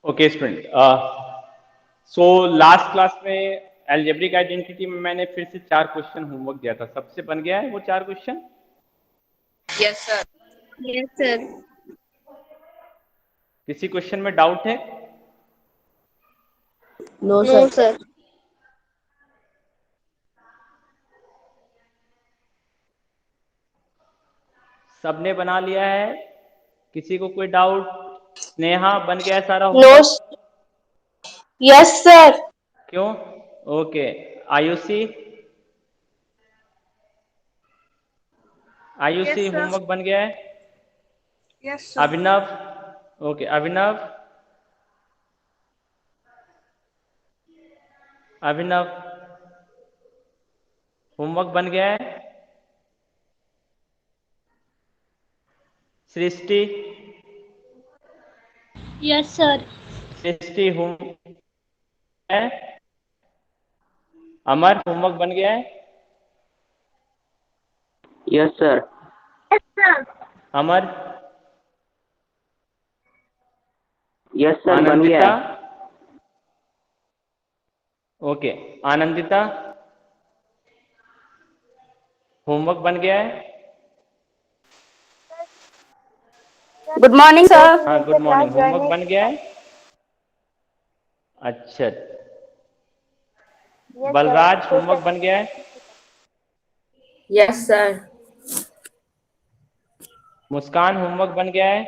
Okay student, so last class में algebraic identity में मैंने फिर से 4 क्वेश्चन होमवर्क दिया था। सबसे बन गया है वो 4 question? Yes sir. Yes sir. किसी क्वेश्चन में डाउट है? No sir. सबने बना लिया है? किसी को कोई डाउट? स्नेहा बन गया है सारा नो। होमवर्क? Yes sir. क्यों? Okay. Aayushi? Aayushi Yes, sir. Homework बन गया है? Yes sir. Abhinav? Okay Abhinav. Abhinav homework बन गया है? Srishti? Yes sir. Srishti home है? अमर होमवर्क बन गया है? Yes sir. Amar? Yes sir बन गया आनंदिता? है। ओके आनंदिता होमवर्क बन गया है? Good morning sir. हाँ गुड मॉर्निंग, होमवर्क बन गया है? अच्छा। बलराज होमवर्क बन गया है? Yes sir. मुस्कान होमवर्क बन गया है?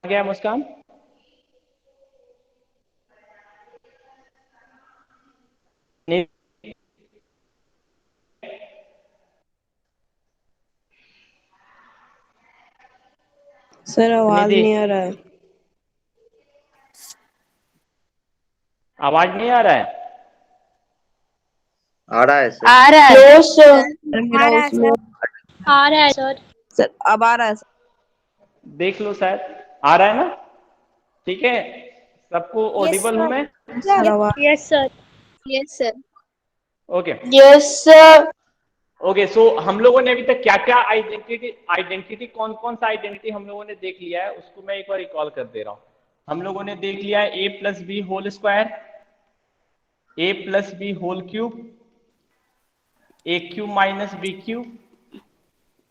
बन गया है मुस्कान? नहीं। सर आवाज निधि नहीं आ रहा है। आवाज नहीं आ रहा है? आ रहा है सर। आ रहा है। No sir. सर मेरा उसमें आ रहा है सर। सर अब आ रहा है सर। देख लो शायद आ रहा है ना? ठीक है, सबको ऑडिबल हूं मैं? सर आवाज yes sir. Yes sir. Okay yes sir. Okay. So हम लोगों ने अभी तक क्या क्या आइडेंटिटी कौन कौन सा आइडेंटिटी हम लोगों ने देख लिया है, उसको मैं एक बार रिकॉल कर दे रहा हूं। हम लोगों ने देख लिया है A plus B whole square, A plus B whole cube, A cube minus B cube,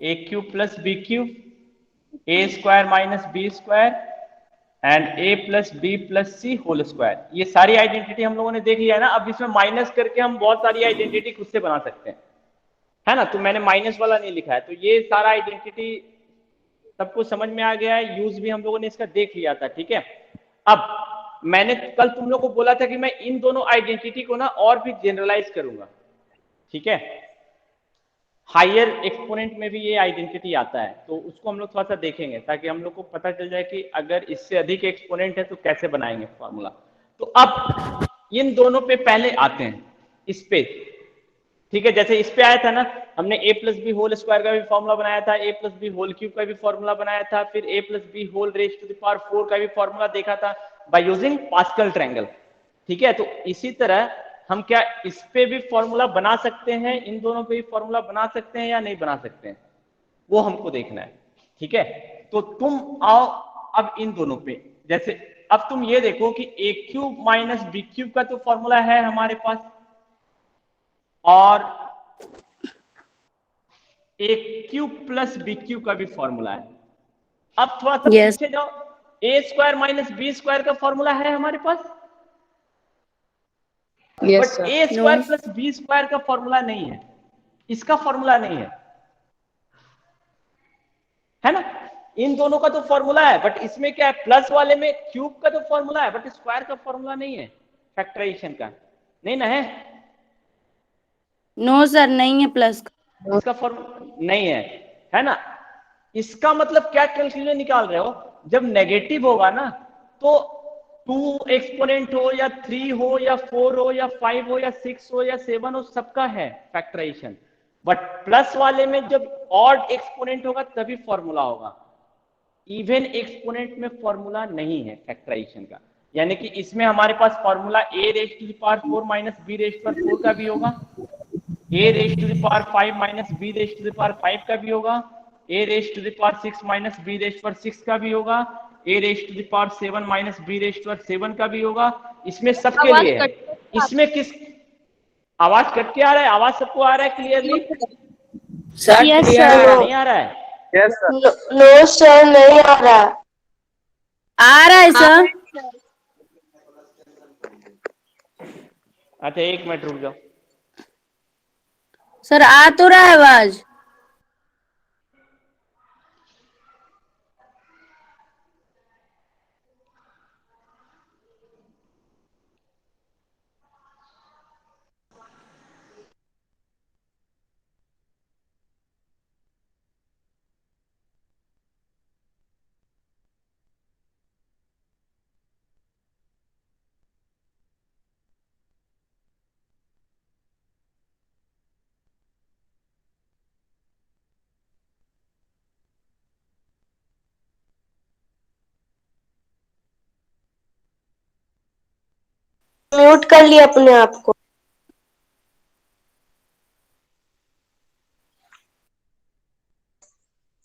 A cube plus B cube, A square minus B square and A plus B plus C whole square. ये सारी identity हम लोगों ने देख लिया है ना। अब इसमें माइनस करके हम बहुत सारी आइडेंटिटी खुद से बना सकते हैं, है ना? तो मैंने माइनस वाला नहीं लिखा है। तो ये सारा आइडेंटिटी सबको समझ में आ गया है, यूज भी हम लोगों ने इसका देख लिया था, ठीक है। अब मैंने कल तुम लोग को बोला था कि मैं इन दोनों आइडेंटिटी को ना और भी जनरलाइज करूंगा, ठीक है। हायर एक्सपोनेंट में भी ये आइडेंटिटी आता है, तो उसको हम लोग थोड़ा सा देखेंगे ताकि हम लोग को पता चल जाए कि अगर इससे अधिक एक्सपोनेंट है तो कैसे बनाएंगे फॉर्मूला। तो अब इन दोनों पे पहले आते हैं, इस पे, ठीक है। जैसे इस पे आया था ना, हमने A plus B whole square का भी फॉर्मूला बनाया था, A plus B whole cube का भी फॉर्मूला बनाया था, फिर A plus B whole raise to the power 4 का भी फॉर्मूला देखा था बाय यूजिंग पास्कल ट्रायंगल, ठीक है। तो इसी तरह हम क्या इस पे भी फॉर्मूला बना सकते हैं, इन दोनों पे भी फॉर्मूला बना सकते हैं या नहीं बना सकते हैं, वो हमको देखना है, ठीक है। तो तुम आओ अब इन दोनों पे। जैसे अब तुम ये देखो कि ए क्यूब माइनस बी क्यूब का तो फॉर्मूला है हमारे पास, और ए क्यूब प्लस बी क्यूब का भी फॉर्मूला है। अब थोड़ा सा यस पीछे जाओ, A square minus B square का फॉर्मूला है हमारे पास, yes but sir. A square plus B square का फॉर्मूला नहीं है, इसका फॉर्मूला नहीं है ना? इन दोनों का तो फॉर्मूला है, बट इसमें क्या है, प्लस वाले में क्यूब का तो फॉर्मूला है बट स्क्वायर का फॉर्मूला नहीं है, फैक्टराइजेशन का नहीं ना है। नो सर नहीं है प्लस का। इसका फॉर्मूला नहीं है ना? इसका मतलब क्या कंक्लूजन निकाल रहे हो, जब नेगेटिव होगा ना तो 2 एक्सपोनेंट हो या 3 हो या 4 हो या 5 हो या 6 हो या 7 हो, सबका है फैक्टराइजेशन। बट प्लस वाले में जब ऑड एक्सपोनेंट होगा तभी फॉर्मूला होगा, इवन एक्सपोनेंट में फॉर्मूला नहीं है फैक्टराइजेशन का। यानी कि इसमें हमारे पास formula A raise to the power 4 minus B raise to 4 का भी होगा, a raise to the power 5 minus b raise to the power 5 का भी होगा, a raise to the power 6 minus b raise to power 6 का भी होगा, a raise to the power 7 minus b raise to power 7 का भी होगा। इसमें सबके आवाज लिए है। कट इसमें किस आवाज कट के आ रहा है? आवाज सबको आ रहा है क्लियरली? Yes, sir. नहीं आ रहा है? No, sir, नहीं आ रहा। आ रहा है सर। अच्छा एक मिनट रुक जाओ। सर आ तो रहा है आवाज। म्यूट कर लिया अपने आप को।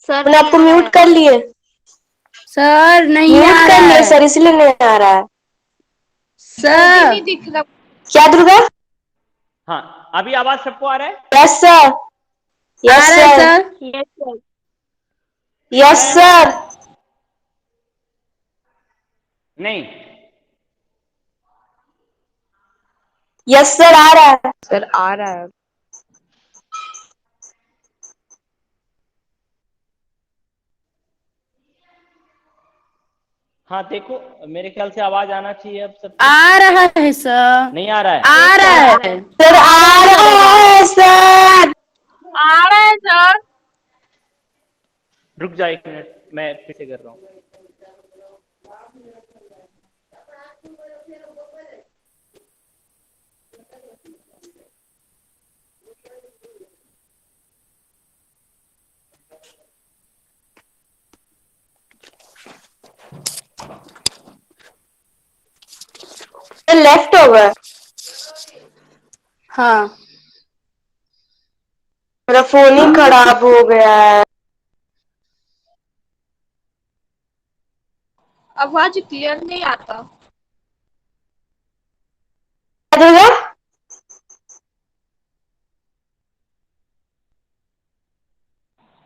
सर अपने आप को म्यूट कर लिए। सर नहीं म्यूट आ कर रहा लिए है सर, इसलिए नहीं आ रहा है। सर। नहीं दिख रहा। क्या दुर्गा? हाँ अभी आवाज सबको आ रहा है? Yes sir. आ यस रहा है सर। सर। Yes sir. आ यस रहा है? सर। नहीं यस सर, आ रहा है। सर आ रहा है। हाँ देखो मेरे ख्याल से आवाज आना चाहिए अब सबको। आ रहा है सर। नहीं आ रहा है? आ रहा है। सर आ रहा है सर। आ रहा है सर। रुक जाओ एक मिनट, मैं फिर से कर रहा हूँ। Left over. हाँ मेरा फोन ही खराब हो गया है। आवाज क्लियर नहीं आता। क्या दुर्गा?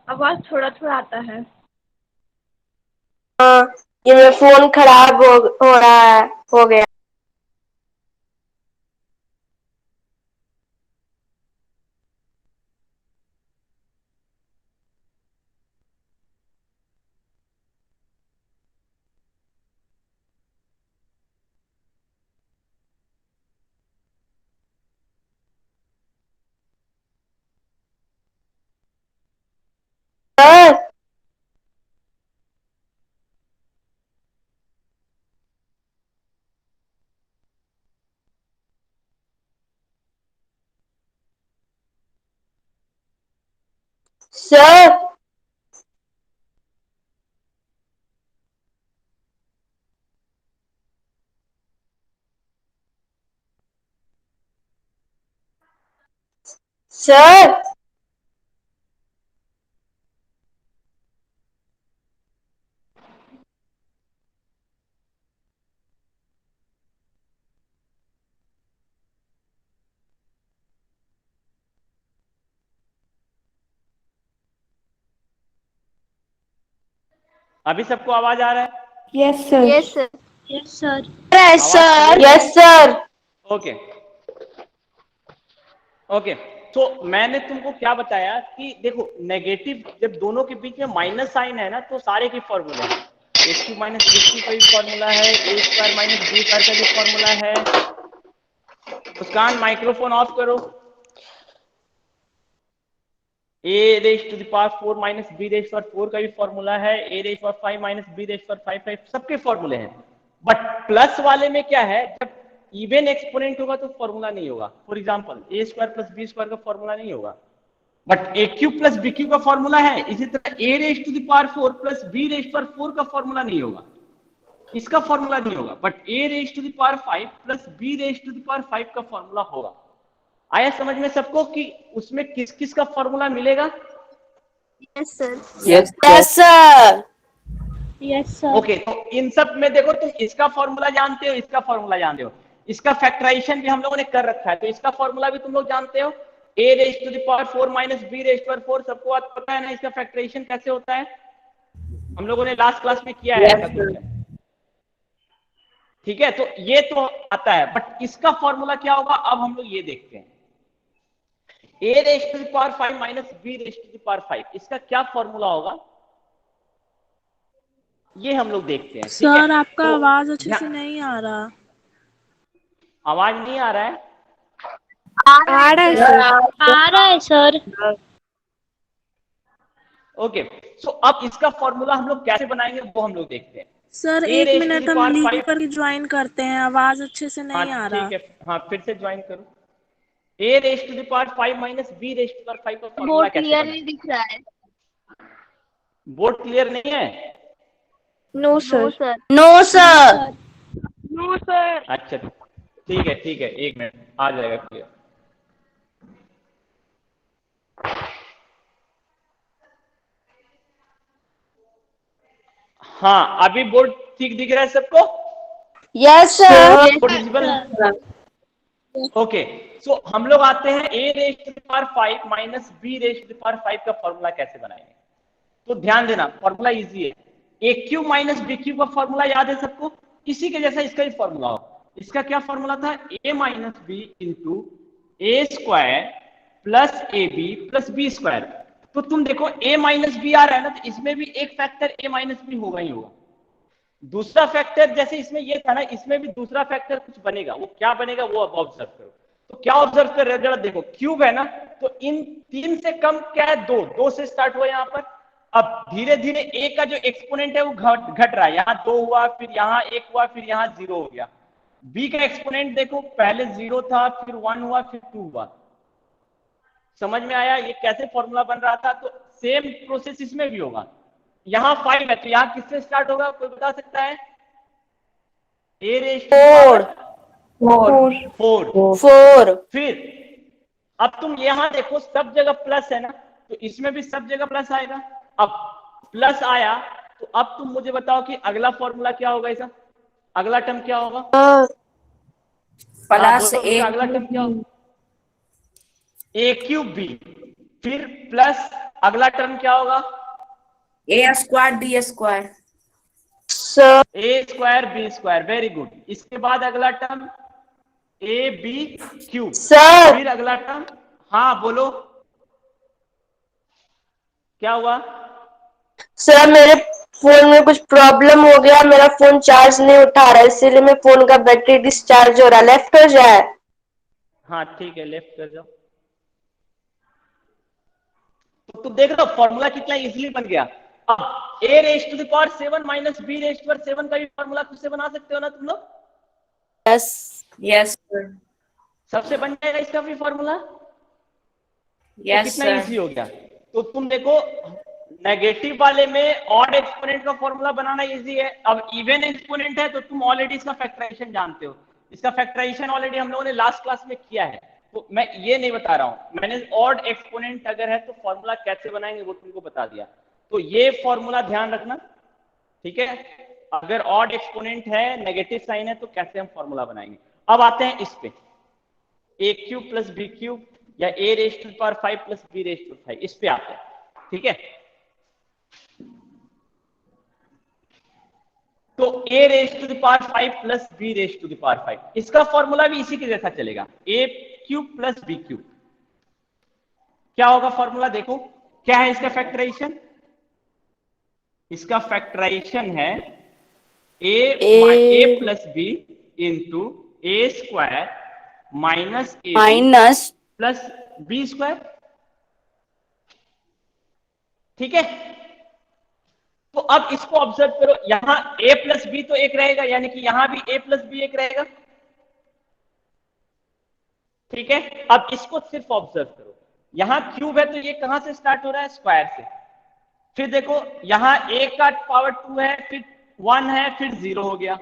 आवाज थोड़ा थोड़ा आता है। हाँ, ये मेरा फोन खराब हो रहा है, हो गया। सर सर सर अभी सबको आवाज आ रहा है? Yes sir. Yes sir. Yes sir. Yes sir. Yes sir. Okay okay. तो मैंने तुमको क्या बताया कि देखो नेगेटिव जब दोनों के बीच में माइनस साइन है ना तो सारे के फॉर्मूले हैं। A cube minus B cube का भी फॉर्मूला है, ए स्क्वायर माइनस बी स्क्वायर का भी फॉर्मूला है। मुस्कान माइक्रोफोन ऑफ करो। a raise to the power 4 minus b raise to power 4 का भी फॉर्मूला है, a raise to power 5 minus b raise to power 5 सबके फॉर्मूले हैं। बट प्लस वाले में क्या है, जब इवन एक्सपोनेंट होगा तो फॉर्मूला नहीं होगा। For example a square plus b square का फॉर्मूला नहीं होगा, but a cube plus b cube का फॉर्मूला है। इसी तरह a raise to the power 4 plus b raise to power 4 का फॉर्मूला नहीं होगा, इसका फॉर्मूला नहीं होगा। But a raise to the power 5 plus b raise to the power 5 का फॉर्मूला होगा। आया समझ में सबको कि उसमें किस किस का फॉर्मूला मिलेगा? Yes sir. Yes, yes sir. Yes sir. Okay, तो इन सब में देखो तुम इसका फॉर्मूला जानते हो, इसका फॉर्मूला जानते हो, इसका फैक्टराइजेशन भी हम लोगों ने कर रखा है, तो इसका फॉर्मूला भी तुम लोग जानते हो, a raise to the power 4 minus b raise to power 4, सबको आज पता है ना इसका फैक्टराइजेशन कैसे होता है? हम लोगों ने लास्ट क्लास में किया है ऐसा कुछ। ठीक है, तो ये तो आता है, बट इसका फॉर्मूला क्या होगा अब हम लोग ये देखते हैं। a raise to the power 5 minus b raise to the power 5, इसका क्या फॉर्मूला होगा ये हम लोग देखते हैं। सर आपका तो आवाज अच्छे से नहीं आ रहा। आवाज नहीं आ रहा है? आ रहा है सर। आ रहा है सर। ओके, सो अब इसका फॉर्मूला हम लोग कैसे बनाएंगे वो हम लोग देखते हैं। सर A एक raised to मिनट the हम power लीव 5 करके ज्वाइन करते हैं, आवाज अच्छे से नहीं आ हाँ रहा। ठीक है, हाँ फिर से ज्वाइन करो। a raise to the power 5 minus b raise to the power 5 का फॉर्मूला कैसे क्लियर बनाएं? नहीं दिख रहा है। बोर्ड क्लियर नहीं है? No sir. No sir. No sir. अच्छा ठीक है, एक मिनट आ जाएगा क्लियर। हाँ अभी बोर्ड ठीक दिख रहा है सबको? Yes sir. Visible? Okay, so हम लोग आते हैं a raise to the power 5 minus b raise to the power 5 का फॉर्मूला कैसे बनाएंगे। तो ध्यान देना, फॉर्मूला इजी है। ए क्यू माइनस बी क्यू का फॉर्मूला याद है सबको? इसी के जैसा इसका भी फॉर्मूला हो। इसका क्या फॉर्मूला था? A minus B into A square plus A B plus B square. तो तुम देखो ए माइनस बी आ रहा है ना, तो इसमें भी एक फैक्टर ए माइनस बी होगा ही होगा। दूसरा फैक्टर जैसे इसमें ये था ना, इसमें भी दूसरा फैक्टर कुछ बनेगा, वो क्या बनेगा वो अब ऑब्जर्व करो। तो क्या ऑब्जर्व कर रहे हो जरा देखो, क्यूब है ना, तो इन 3 से कम क्या है? 2 से स्टार्ट हुआ यहाँ पर। अब धीरे धीरे a का जो एक्सपोनेंट है वो घट रहा है, यहाँ 2 हुआ, फिर यहाँ 1 हुआ, फिर यहाँ 0 हो गया। b का एक्सपोनेंट देखो, पहले 0 था, फिर 1 हुआ, फिर 2 हुआ। समझ में आया ये कैसे फॉर्मूला बन रहा था? तो सेम प्रोसेस इसमें भी होगा। यहाँ 5 है तो यहाँ किससे स्टार्ट होगा, कोई बता सकता है? a raise to the power 4। फिर अब तुम यहां देखो सब जगह प्लस है ना, तो इसमें भी सब जगह प्लस आएगा। अब प्लस आया तो अब तुम मुझे बताओ कि अगला फॉर्मूला क्या होगा इसका? अगला टर्म क्या होगा? प्लस अगला टर्म क्या होगा? A cube B. फिर प्लस अगला टर्म क्या होगा? A square D square. A square B square. Very good. इसके बाद अगला टर्म ए बी क्यूब। फिर अगला टर्म, हाँ बोलो क्या हुआ? सर मेरे फोन में कुछ प्रॉब्लम हो गया, मेरा फोन चार्ज नहीं उठा रहा है, इसीलिए मेरे फोन का बैटरी डिस्चार्ज हो रहा है। लेफ्ट हो जाए? हाँ ठीक है, लेफ्ट कर जाओ। तो तुम देख रहे हो फॉर्मूला कितना इजीली बन गया। अब a raise to the power 7 minus b raise to power 7 का भी फॉर्मूला खुद से बना सकते हो ना तुम लोग? यस सबसे बन जाएगा इसका भी फॉर्मूला। यस कितना इजी हो गया। तो तुम देखो नेगेटिव वाले में ऑड एक्सपोनेंट का फॉर्मूला बनाना इजी है। अब इवन एक्सपोनेंट है तो तुम ऑलरेडी इसका फैक्टराइजेशन जानते हो। इसका फैक्टराइजेशन ऑलरेडी हम लोगों ने लास्ट क्लास में किया है, तो मैं ये नहीं बता रहा हूं। मैंने ऑड एक्सपोनेंट अगर है तो फॉर्मूला कैसे बनाएंगे वो तुमको बता दिया। तो ये फॉर्मूला ध्यान रखना, ठीक है? अगर ऑड एक्सपोनेंट है, नेगेटिव साइन है, तो कैसे हम फॉर्मूला बनाएंगे। अब आते हैं इस पे, a cube plus B cube या a raise to the power 5 plus b raise to 5, इस पे आते हैं। ठीक है, तो a raise to the power 5 plus b raise to the power 5, इसका फॉर्मूला भी इसी के जैसा चलेगा, a cube plus b cube. क्या होगा फॉर्मूला? देखो क्या है इसका फैक्टराइजेशन। इसका फैक्टराइजेशन है a plus b into A square minus plus B square. ठीक है, तो अब इसको ऑब्जर्व करो, यहां a प्लस बी तो एक रहेगा, यानी कि यहां भी a प्लस बी एक रहेगा। ठीक है, अब इसको सिर्फ ऑब्जर्व करो, यहां क्यूब है तो ये कहां से स्टार्ट हो रहा है? स्क्वायर से। फिर देखो यहां a का पावर 2 है, फिर 1 है, फिर 0 हो गया।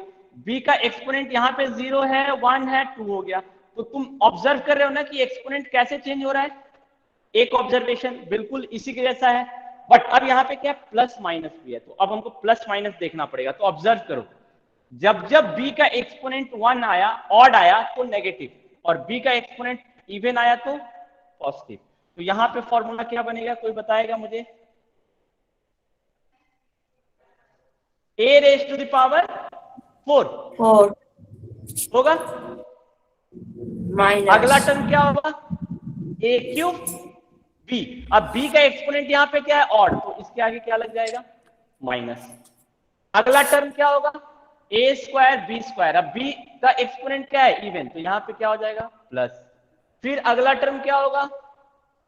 b का एक्सपोनेंट यहां पे 0 है, 1 है, 2 हो गया। तो तुम ऑब्जर्व कर रहे हो ना कि एक्सपोनेंट कैसे चेंज हो रहा है, एक ऑब्जर्वेशन बिल्कुल इसी के जैसा है। बट अब यहाँ पे क्या प्लस माइनस भी है, तो अब हमको प्लस माइनस देखना पड़ेगा। तो ऑब्जर्व करो, जब जब b का एक्सपोनेंट 1 आया, ऑड आया तो नेगेटिव, और b का एक्सपोनेंट इवन आया तो पॉजिटिव। तो यहाँ पे फॉर्मूला क्या बनेगा, कोई बताएगा मुझे? a raise to the power 4 4 होगा। minus अगला टर्म क्या होगा, a क्यूब b। अब b का एक्सपोनेंट यहाँ पे क्या है, ऑड, तो इसके आगे क्या लग जाएगा, माइनस। अगला टर्म क्या होगा, a स्क्वायर b स्क्वायर। अब b का एक्सपोनेंट क्या है, इवन, तो यहाँ पे क्या हो जाएगा, प्लस। फिर अगला टर्म क्या होगा,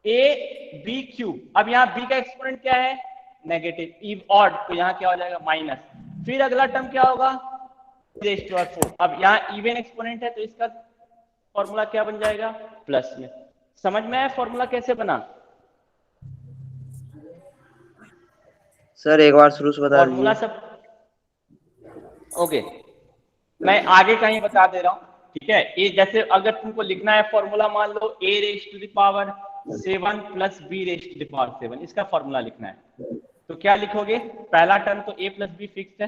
a b क्यूब। अब यहाँ b का एक्सपोनेंट क्या है, नेगेटिव, ऑड, तो यहाँ क्या हो जाएगा, माइनस। फिर अगला टर्म क्या होगा, रेज़ टू पावर 4। अब यहाँ इवन एक्सपोनेंट है तो इसका फॉर्मूला क्या बन जाएगा, प्लस में। समझ में आया फॉर्मूला कैसे बना? सर एक बार शुरू से बता फॉर्मूला दीजिए। सब ओके, मैं आगे का ही बता दे रहा हूँ, ठीक है। ये जैसे अगर तुमको लिखना है फॉर्मूला, मान लो a raise to the power 7 plus b raise to the power 7, इसका फॉर्मूला लिखना है। तो क्या लिखोगे, पहला टर्म तो a प्लस बी फिक्स है।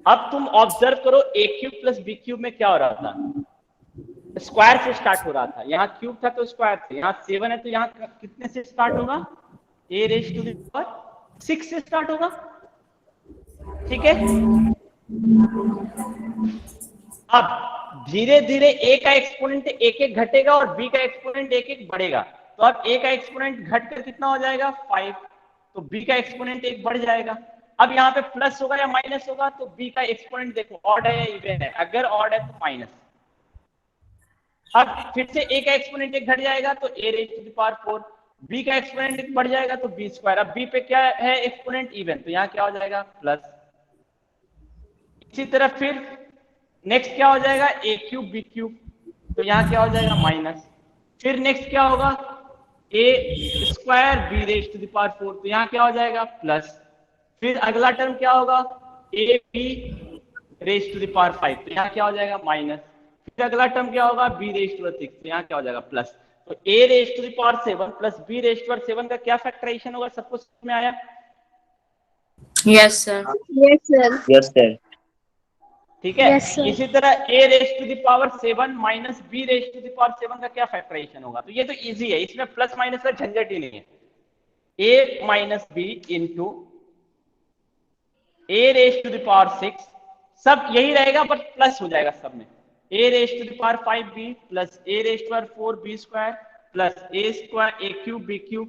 अब तुम ऑब्जर्व करो, a cube plus b cube में क्या हो रहा था, स्क्वायर से स्टार्ट हो रहा था। यहाँ क्यूब था तो स्क्वायर थे, यहाँ 7 है तो यहाँ कितने से स्टार्ट होगा, a raise to the power 6 से स्टार्ट होगा, ठीक है। अब धीरे धीरे a का एक्सपोनेंट एक एक घटेगा और b का एक्सपोनेंट एक एक बढ़ेगा। तो अब a का एक्सपोनेंट घटकर कितना हो जाएगा, 5, तो b का एक्सपोनेंट एक बढ़ जाएगा। अब यहाँ पे प्लस होगा या माइनस होगा, तो b का एक्सपोनेंट देखो ऑड है या इवन है, अगर ऑड है तो माइनस। अब फिर से a का एक्सपोनेंट एक घट जाएगा तो a raise to the power 4, b का एक्सपोनेंट एक बढ़ जाएगा तो b स्क्वायर। अब b पे क्या है, एक्सपोनेंट इवन, तो यहाँ क्या हो जाएगा, प्लस। इसी तरह फिर नेक्स्ट क्या हो जाएगा, a क्यूब b क्यूब, तो यहाँ क्या हो जाएगा, माइनस। फिर नेक्स्ट क्या होगा, a square b raise to the power 4, तो यहाँ क्या हो जाएगा, प्लस। फिर अगला टर्म क्या होगा, a b raise to the power 5, तो यहाँ क्या हो जाएगा, माइनस। फिर अगला टर्म क्या होगा, b रेज़ टू द 6, तो यहाँ क्या हो जाएगा, प्लस। तो a raise to the power 7 plus b raise to the power 7 का क्या फैक्टराइजेशन होगा, सबको समझ में आया? yes sir yes sir. ठीक है। इसी तरह a raise to the power 7 minus b raise to the power 7 का क्या फैक्टराइजेशन होगा, तो ये तो इजी है, इसमें प्लस माइनस का झंझट ही नहीं है। a minus b into a raise to the power 6, सब यही रहेगा बट प्लस हो जाएगा सब में। a raise to the power 5b plus a raise to the power 4b square plus a square a cube b cube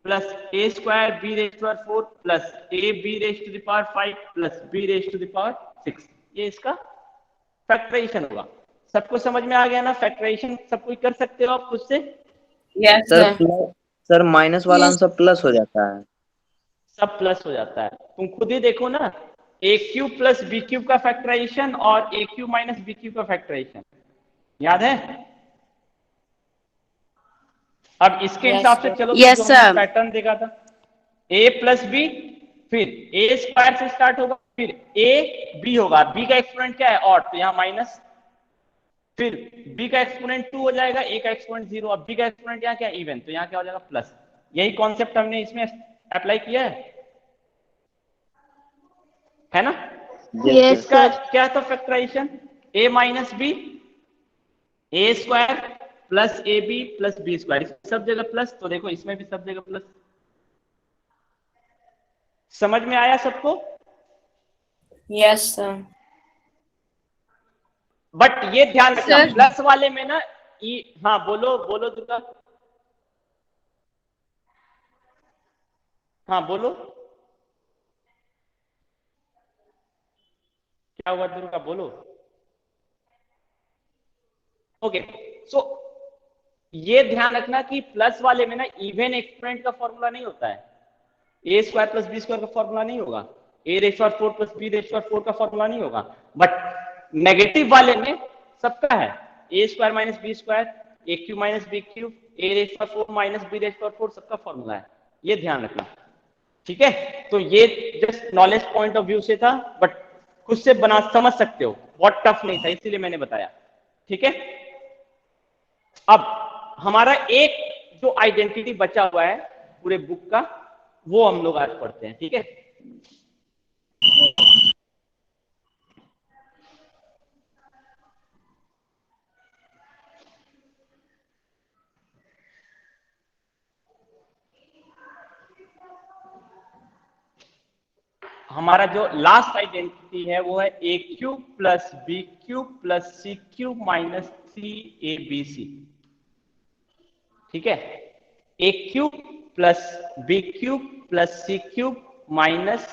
plus a square b raise to the power 4 plus a b raise to the power 5 plus b raise to the power 6, ये इसका factorisation होगा। सबको समझ में आ गया ना, factorisation सब कोई कर सकते हो आप खुद से? yes sir sir sir minus वाला आंसर प्लस हो जाता है। सब प्लस हो जाता है, तुम खुद ही देखो ना, a cube plus b cube का फैक्टराइजेशन और a cube minus b cube का फैक्टराइजेशन याद है? अब इसके Yes, हिसाब से sir. चलो, Yes, जो हमने sir. पैटर्न देखा था, a प्लस b, फिर a स्क्वायर से स्टार्ट होगा, फिर a b होगा, b का एक्सपोनेंट क्या है, ऑड, तो यहाँ माइनस। फिर b का एक्सपोनेंट 2 हो जाएगा, a का एक्सपोनेंट 0, अब b का एक्सपोनेंट यहाँ क्या है, इवन, तो यहाँ क्या हो जाएगा, प्लस। यही कॉन्सेप्ट हमने इसमें अप्लाई किया है ना? Yes, इसका sir. क्या था factorisation, a minus b, a square plus A B plus B square, सब जगह प्लस, तो देखो इसमें भी सब जगह प्लस। समझ में आया सबको? yes sir बट ये ध्यान रखना, Sir. प्लस वाले में ना हाँ बोलो बोलो दुर्गा, हाँ बोलो, क्या हुआ दुर्गा, बोलो। ओके, सो ये ध्यान रखना कि प्लस वाले में ना इवन एक्सपोनेंट का फॉर्मूला नहीं होता है, ए स्क्वायर प्लस बी स्क्वायर का फॉर्मूला नहीं होगा, A raise to the power 4 plus B raise to the power 4 का फॉर्मूला नहीं होगा। बट नेगेटिव वाले में सबका है, ए square minus B square, A cube minus B cube, A raise to the power 4 minus B raise to the power 4, सबका formula है, ये ध्यान रखना, ठीक है। तो ये just knowledge point of view से था, बट खुद से बना समझ सकते हो, बहुत टफ नहीं था, इसीलिए मैंने बताया, ठीक है। अब हमारा एक जो आइडेंटिटी बचा हुआ है पूरे बुक का, वो हम लोग आज पढ़ते हैं, ठीक है। हमारा जो लास्ट आइडेंटिटी है वो है A cube plus B cube plus C cube minus 3abc, ठीक है। A cube plus B cube plus C cube minus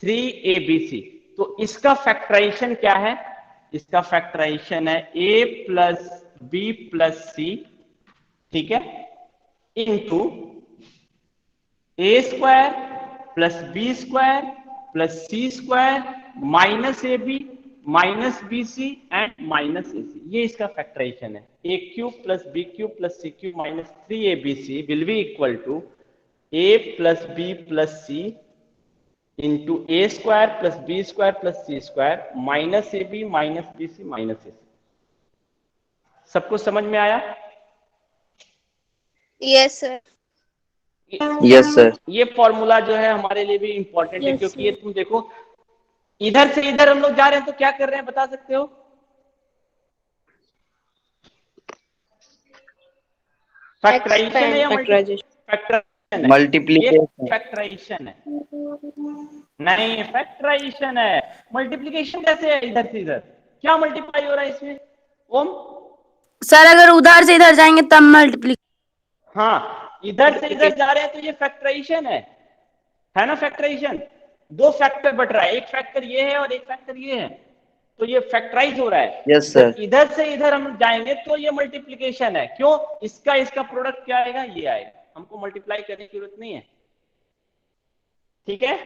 3abc। तो इसका फैक्टराइजेशन क्या है? इसका फैक्टराइजेशन है a plus B plus C, ठीक है, into A square plus B square plus C square minus A B minus B C and minus A C. ये इसका फैक्टराइजेशन है। A cube plus B cube plus C cube minus 3abc will be equal to A plus B plus C into A square plus B square plus C square minus A B minus B C minus A सी। सबको समझ में आया? Yes sir. Yes sir. ये formula जो है हमारे लिए भी इंपॉर्टेंट है, क्योंकि ये तुम देखो इधर से इधर हम लोग जा रहे हैं तो क्या कर रहे हैं बता सकते हो? फैक्टराइजेशन है या फैक्टराइजेशन? मल्टीप्लिकेशन। फैक्टराइजेशन है, नहीं फैक्टराइजेशन है। मल्टीप्लिकेशन कैसे है इधर से इधर? क्या मल्टीप्लाई हो रहा है इसमें ओम? सर अगर उधर से इधर जाएंगे तब मल्टीप्लिकेशन। हाँ, इधर से इधर जा रहे हैं तो ये फैक्टराइजेशन है ना? फैक्टराइजेशन, दो फैक्टर बट रहा है, एक फैक्टर ये है और एक फैक्टर ये है, तो ये फैक्टराइज हो रहा है। Yes sir. इधर से इधर हम जाएंगे तो ये मल्टीप्लिकेशन है। क्यों? इसका प्रोडक्ट क्या आएगा? ये आएगा। हमको मल्टीप्लाई करने की जरूरत नहीं है, ठीक है।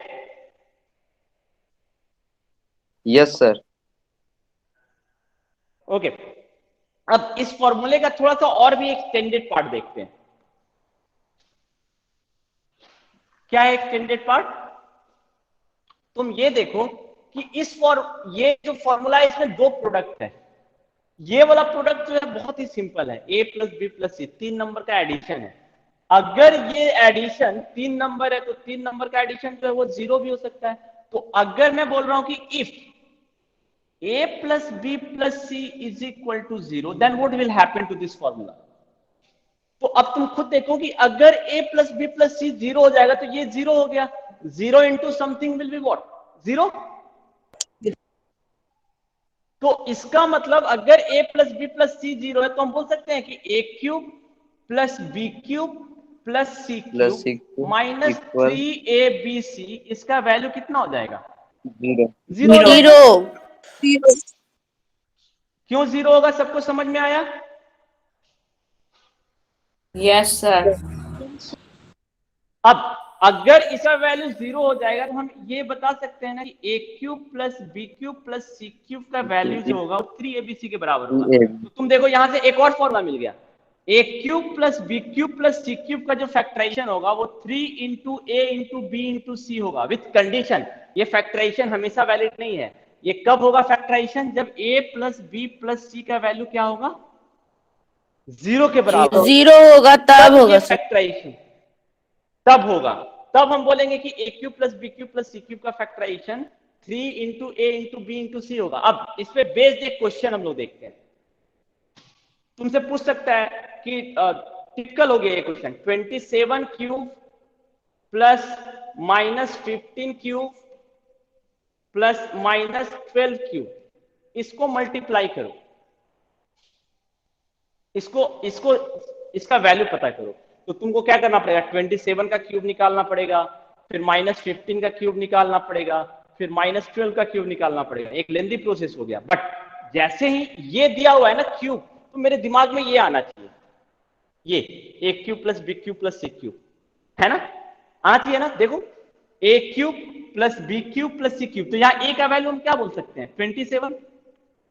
Yes sir. ओके, अब इस फॉर्मूले का थोड़ा सा और भी एक्सटेंडेड पार्ट देखते हैं। क्या है एक्सटेंडेड पार्ट? तुम ये देखो कि ये जो फॉर्मूला है इसमें दो प्रोडक्ट है। ये वाला प्रोडक्ट जो है बहुत ही सिंपल है, a plus B plus c, 3 number का एडिशन है। अगर ये एडिशन 3 नंबर है तो 3 नंबर का एडिशन जो है वो 0 भी हो सकता है। तो अगर मैं बोल रहा हूं कि if a plus B plus C is equal to 0, then what will happen to this formula? तो अब तुम खुद देखो कि अगर a plus B plus C 0 हो जाएगा तो ये 0 हो गया। 0 into something will be what? 0। तो इसका मतलब अगर a plus B plus C 0 है तो हम बोल सकते हैं कि a cube plus B cube plus C cube minus 3abc, इसका वैल्यू कितना हो जाएगा? 0। क्यों 0 होगा? सबको समझ में आया? Yes, sir. अब अगर इसका वैल्यू 0 हो जाएगा तो हम ये बता सकते हैं ना कि a cube plus B cube plus C cube का वैल्यू जो होगा वो 3abc के बराबर होगा। तो तुम देखो यहां से एक और फॉर्मूला मिल गया, a cube plus B cube plus C cube का जो फैक्टराइजेशन होगा वो 3 into A into B into C होगा विथ कंडीशन। ये फैक्टराइजेशन हमेशा वैलिड नहीं है। ये कब होगा फैक्टराइजेशन? जब a plus B plus C का वैल्यू क्या होगा? 0 के बराबर। 0 होगा तब होगा फैक्टराइजेशन, तब होगा। तब हम बोलेंगे कि a cube plus B cube plus C cube का factorization 3 into A into B into C होगा। अब इस पे बेस्ड एक क्वेश्चन हम लोग देखते हैं। तुमसे पूछ सकता है कि टिपिकल हो गया ये question, 27 cube plus minus 15 cube plus minus 12 cube, इसको मल्टीप्लाई करो, इसका वैल्यू पता करो। तो तुमको क्या करना पड़ेगा? 27 का क्यूब निकालना पड़ेगा, फिर माइनस 15 का क्यूब निकालना पड़ेगा, फिर माइनस 12 का क्यूब निकालना पड़ेगा। एक लेंथी प्रोसेस हो गया। बट जैसे ही ये दिया हुआ है ना क्यूब, तो मेरे दिमाग में ये आना चाहिए, ये a cube plus B cube plus C cube, है ना? आना चाहिए ना? देखो a cube plus B cube plus C cube, तो यहाँ a का वैल्यू हम क्या बोल सकते हैं? 27।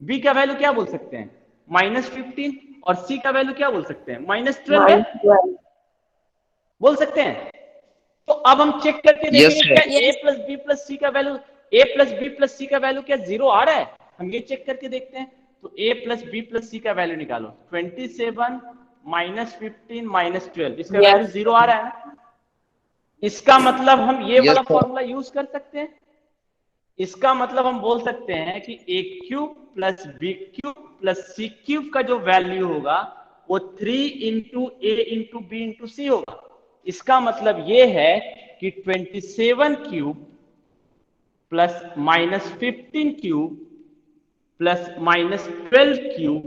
b का वैल्यू क्या बोल सकते हैं? माइनस 15। और c का वैल्यू क्या बोल सकते हैं? माइनस 12 बोल सकते हैं। तो अब हम चेक करके देखेंगे क्या a plus B plus C का value, a plus B plus C का वैल्यू क्या 0 आ रहा है? हम ये चेक करके देखते हैं। तो a plus B plus C का वैल्यू निकालो। 27 माइनस 15 माइनस 12, इसका Yes. वैल्यू 0 आ रहा है। इसका मतलब हम ये Yes, वाला sir. फॉर्मूला यूज कर सकते हैं। इसका मतलब हम बोल सकते हैं कि a cube plus B cube plus C cube का जो वैल्यू होगा वो 3 into A into B into C होगा। इसका मतलब ये है कि 27 cube plus minus 15 cube plus minus 12 cube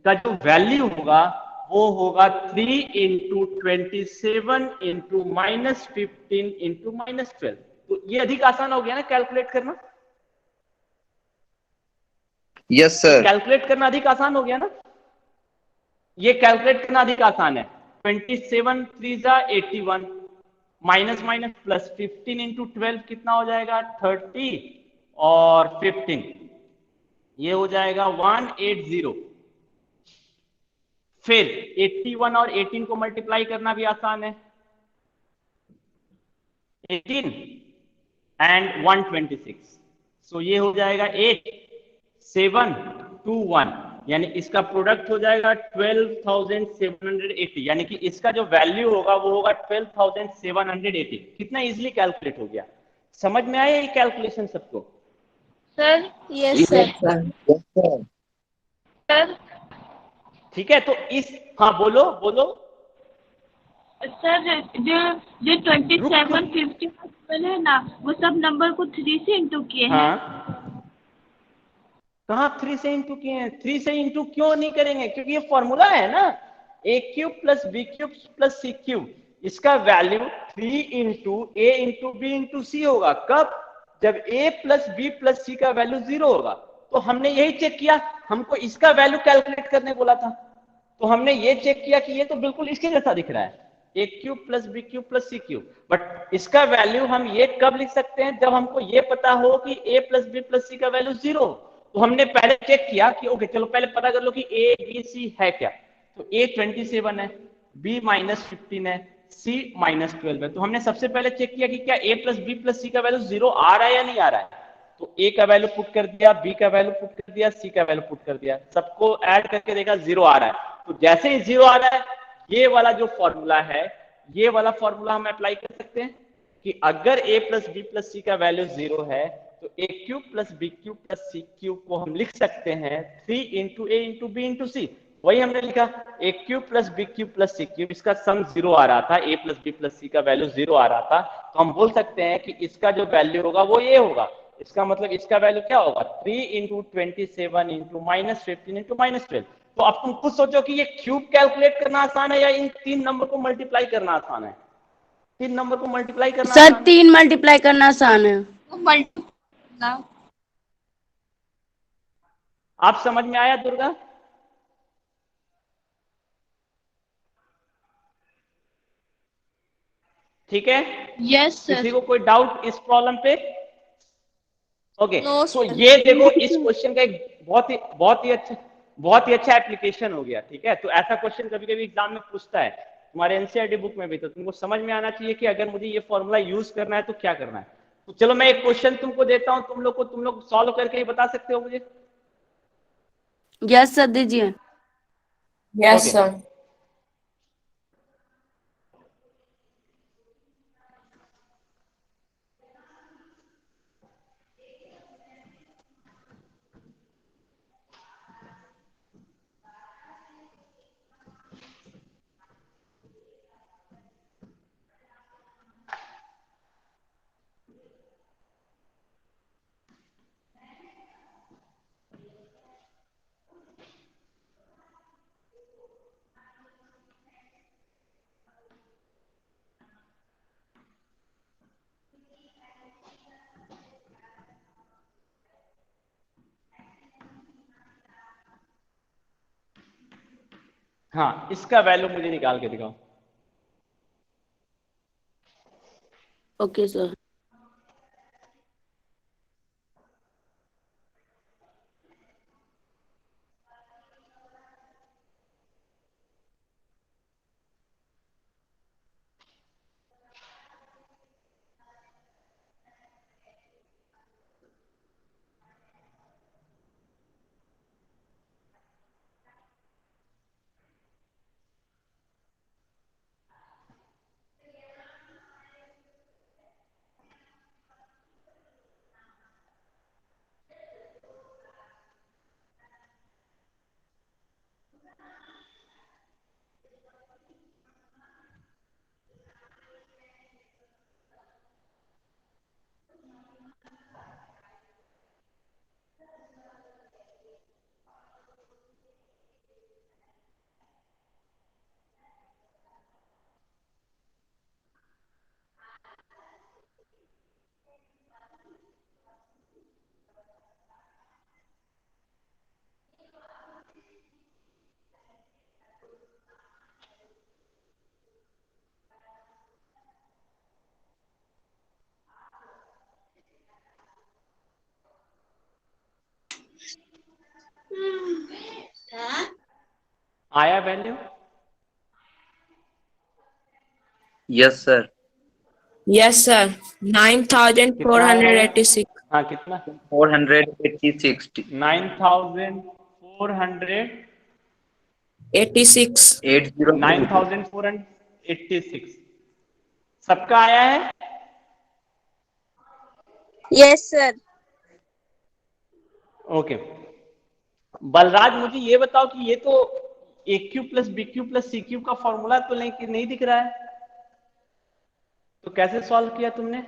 का जो वैल्यू होगा वो होगा 3 into 27 into minus 15 into minus 12। तो ये अधिक आसान हो गया ना कैलकुलेट करना। Yes, sir. कैलकुलेट करना अधिक आसान हो गया ना। ये कैलकुलेट करना अधिक आसान है। 27 3 जा 81 माइनस माइनस प्लस 15 इंटू 12 कितना हो जाएगा 30 और 15 ये हो जाएगा 180। फिर 81 और 18 को मल्टीप्लाई करना भी आसान है। 18 एंड 126 सो ये हो जाएगा 8 7 2 1 यानी इसका प्रोडक्ट हो जाएगा 12,780 यानी कि इसका जो वैल्यू होगा वो होगा 12,780। कितना इजीली कैलकुलेट हो गया। समझ में आया ये कैलकुलेशन सबको। Sir yes Yes, sir. sir. Yes, sir. Sir ठीक है तो इस हाँ बोलो बोलो। सर जो जो 27 50 है ना वो सब नंबर को 3 से इंटू किए हैं। हाँ कहाँ 3 से इंटू किए हैं। 3 से इंटू क्यों नहीं करेंगे क्योंकि ये फॉर्मूला है ना A cube plus B cube plus C cube. इसका value 3 into A into B into C होगा। कब जब a plus B plus C का वैल्यू 0 होगा। तो हमने यही चेक किया हमको इसका वैल्यू कैलकुलेट करने बोला था तो हमने ये चेक किया कि ये तो बिल्कुल इसके जैसा दिख रहा है A cube plus B cube plus C cube. But इसका वैल्यू हम ये कब लिख सकते हैं जब हमको ये पता हो कि a plus B plus C का वैल्यू 0 हो। तो हमने पहले चेक किया कि ओके चलो पहले पता कर लो कि ए बी सी है क्या। तो a 27 है b माइनस 15 है c माइनस 12 है। तो हमने सबसे पहले चेक किया कि क्या a plus B plus C का वैल्यू 0 आ रहा है या नहीं आ रहा है। तो a का वैल्यू पुट कर दिया b का वैल्यू पुट कर दिया c का वैल्यू पुट कर दिया सबको ऐड करके देखा 0 आ रहा है। तो जैसे ही 0 आ रहा है ये वाला जो फॉर्मूला है ये वाला फॉर्मूला हम अप्लाई कर सकते हैं कि अगर a plus B plus C का वैल्यू 0 है तो a cube plus B cube plus C cube को हम लिख सकते हैं 3 into A into B into C. वही हमने लिखा a cube plus B cube plus C cube इसका सम 0 आ रहा था a plus B plus C का वैल्यू 0 आ रहा था। तो हम बोल सकते हैं कि इसका जो वैल्यू होगा वो ये होगा। इसका मतलब इसका वैल्यू क्या होगा 3 into 27 into minus 15 into minus 12। तो अब तुम खुद सोचो कि ये क्यूब कैलकुलेट करना आसान है या इन 3 नंबर को मल्टीप्लाई करना आसान है। 3 नंबर को मल्टीप्लाई करना सर आसान है। 3 मल्टीप्लाई करना आसान है। आप समझ में आया दुर्गा। ठीक है यस किसी सर। को कोई डाउट इस प्रॉब्लम पे। Okay no so sir. ये देखो इस क्वेश्चन का एक बहुत ही अच्छा एप्लीकेशन हो गया। ठीक है तो ऐसा क्वेश्चन कभी कभी एग्जाम में पूछता है तुम्हारे एनसीईआरटी बुक में भी। तो तुमको समझ में आना चाहिए कि अगर मुझे ये फॉर्मूला यूज करना है तो क्या करना है। तो चलो मैं एक क्वेश्चन तुमको देता हूं तुम लोग सॉल्व करके ही बता सकते हो मुझे। यस सर दीजिए। Yes, okay sir. हाँ इसका वैल्यू मुझे निकाल के दिखाओ। Okay sir. आया value? Yes, sir. Yes, sir. 9,486. हाँ कितना? 486. 9,486 86. 9,486 सबका आया है? Yes sir. ओके बलराज मुझे ये बताओ कि ये तो A cube plus B cube plus C cube का फॉर्मूला तो नहीं दिख रहा है, तो कैसे सॉल्व किया तुमने?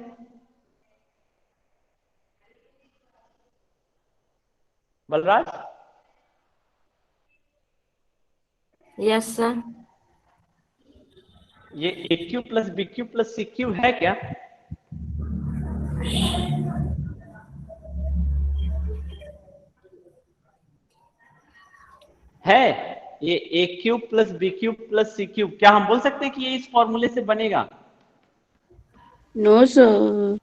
बलराज? Yes, sir. ये A cube plus B cube plus C cube है क्या? है ये A cube plus B cube plus C cube, क्या हम बोल सकते हैं कि ये इस फॉर्मूले से बनेगा? No sir.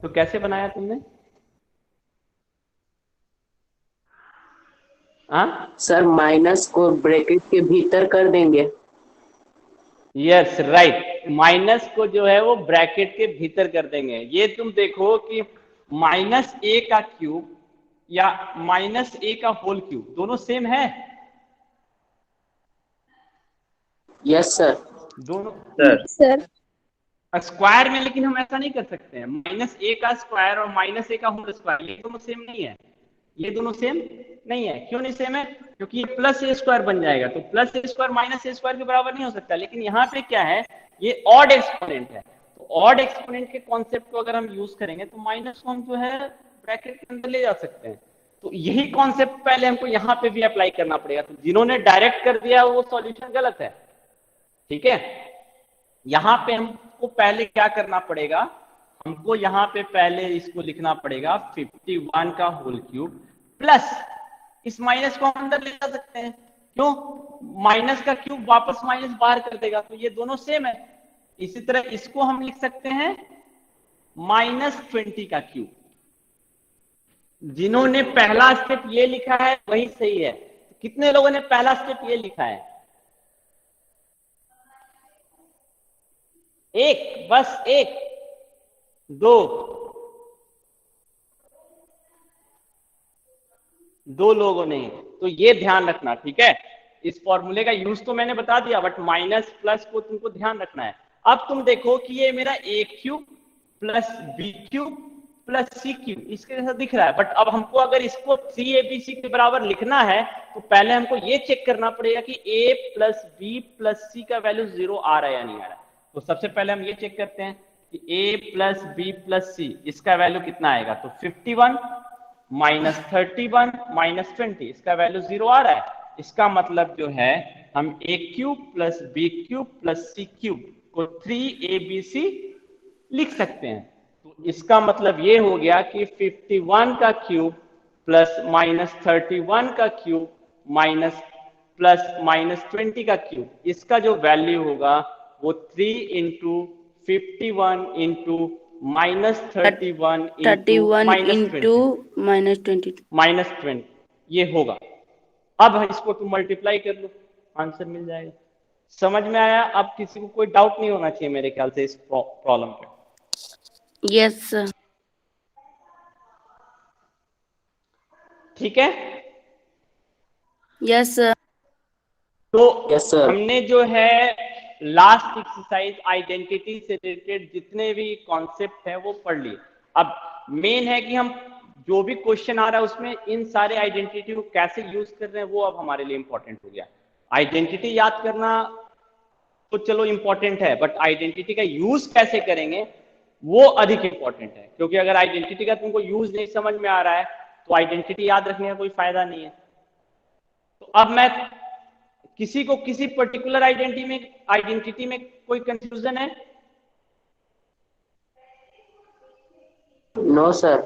तो कैसे बनाया तुमने? हाँ सर माइनस को ब्रैकेट के भीतर कर देंगे। यस राइट, माइनस को जो है वो ब्रैकेट के भीतर कर देंगे। ये तुम देखो कि माइनस ए का क्यूब या माइनस ए का होल क्यूब दोनों सेम है? Yes sir. दोनों Sir. सर स्क्वायर में, लेकिन हम ऐसा नहीं कर सकते हैं। माइनस ए का स्क्वायर और माइनस ए का होल स्क्वायर ये दोनों सेम नहीं है, ये दोनों सेम नहीं है। क्यों नहीं सेम है? क्योंकि ये प्लस ए स्क्वायर बन जाएगा, तो प्लस ए स्क्वायर माइनस ए स्क्वायर के बराबर नहीं हो सकता। लेकिन यहाँ पे क्या है, ये ऑड एक्सपोनेंट है, तो ऑड एक्सपोनेंट के कॉन्सेप्ट को अगर हम यूज करेंगे तो माइनस को हम जो है ब्रैकेट के अंदर ले जा सकते हैं। तो यही कॉन्सेप्ट पहले हमको यहाँ पे भी अप्लाई करना पड़ेगा। तो जिन्होंने डायरेक्ट कर दिया वो सॉल्यूशन गलत है, ठीक है। यहाँ पे हमको पहले क्या करना पड़ेगा, हमको यहाँ पे पहले इसको लिखना पड़ेगा 51 का होल क्यूब प्लस इस माइनस को हम अंदर ले जा सकते हैं। क्यों? माइनस का क्यूब वापस माइनस बाहर कर देगा, तो ये दोनों सेम है। इसी तरह इसको हम लिख सकते हैं -20 का क्यूब। जिन्होंने पहला स्टेप ये लिखा है वही सही है। कितने लोगों ने पहला स्टेप ये लिखा है? एक, बस एक, दो लोगों ने। तो ये ध्यान रखना, ठीक है। इस फॉर्मूले का यूज तो मैंने बता दिया, बट माइनस प्लस को तुमको ध्यान रखना है। अब तुम देखो कि ये मेरा A cube plus B cube plus C cube इसके जैसा दिख रहा है, बट अब हमको अगर इसको 3abc के बराबर लिखना है तो पहले हमको ये चेक करना पड़ेगा कि a plus B plus C का वैल्यू 0 आ रहा है या नहीं आ रहा है। तो सबसे पहले हम ये चेक करते हैं कि a प्लस बी प्लस सी इसका वैल्यू कितना आएगा। तो 51 माइनस 31 माइनस 20 इसका वैल्यू 0 आ रहा है। इसका मतलब जो है हम a cube plus B cube plus C cube को 3abc लिख सकते हैं। तो इसका मतलब ये हो गया कि 51 का क्यूब प्लस माइनस 31 का क्यूब माइनस प्लस माइनस 20 का क्यूब, इसका जो वैल्यू होगा वो 3 into 51 into minus 31 31 into -20 minus 20 ये होगा। अब इसको तुम मल्टीप्लाई कर लो, आंसर मिल जाएगा। समझ में आया? अब किसी को कोई डाउट नहीं होना चाहिए मेरे ख्याल से इस प्रॉब्लम पे। Yes sir. ठीक है, यस सर। तो यस सर। हमने जो है लास्ट एक्सरसाइज आइडेंटिटी से रिलेटेड जितने भी कॉन्सेप्ट है वो पढ़ लिए। अब मेन है कि हम जो भी क्वेश्चन आ रहा है उसमें इन सारे आइडेंटिटी को कैसे यूज कर रहे हैं वो अब हमारे लिए इंपॉर्टेंट हो गया। आइडेंटिटी याद करना तो चलो इंपॉर्टेंट है, बट आइडेंटिटी का यूज कैसे करेंगे वो अधिक इंपॉर्टेंट है। क्योंकि अगर आइडेंटिटी का तुमको यूज नहीं समझ में आ रहा है तो आइडेंटिटी याद रखने का कोई फायदा नहीं है। तो अब मैं किसी को किसी पर्टिकुलर आइडेंटिटी में कोई कंफ्यूजन है? No sir.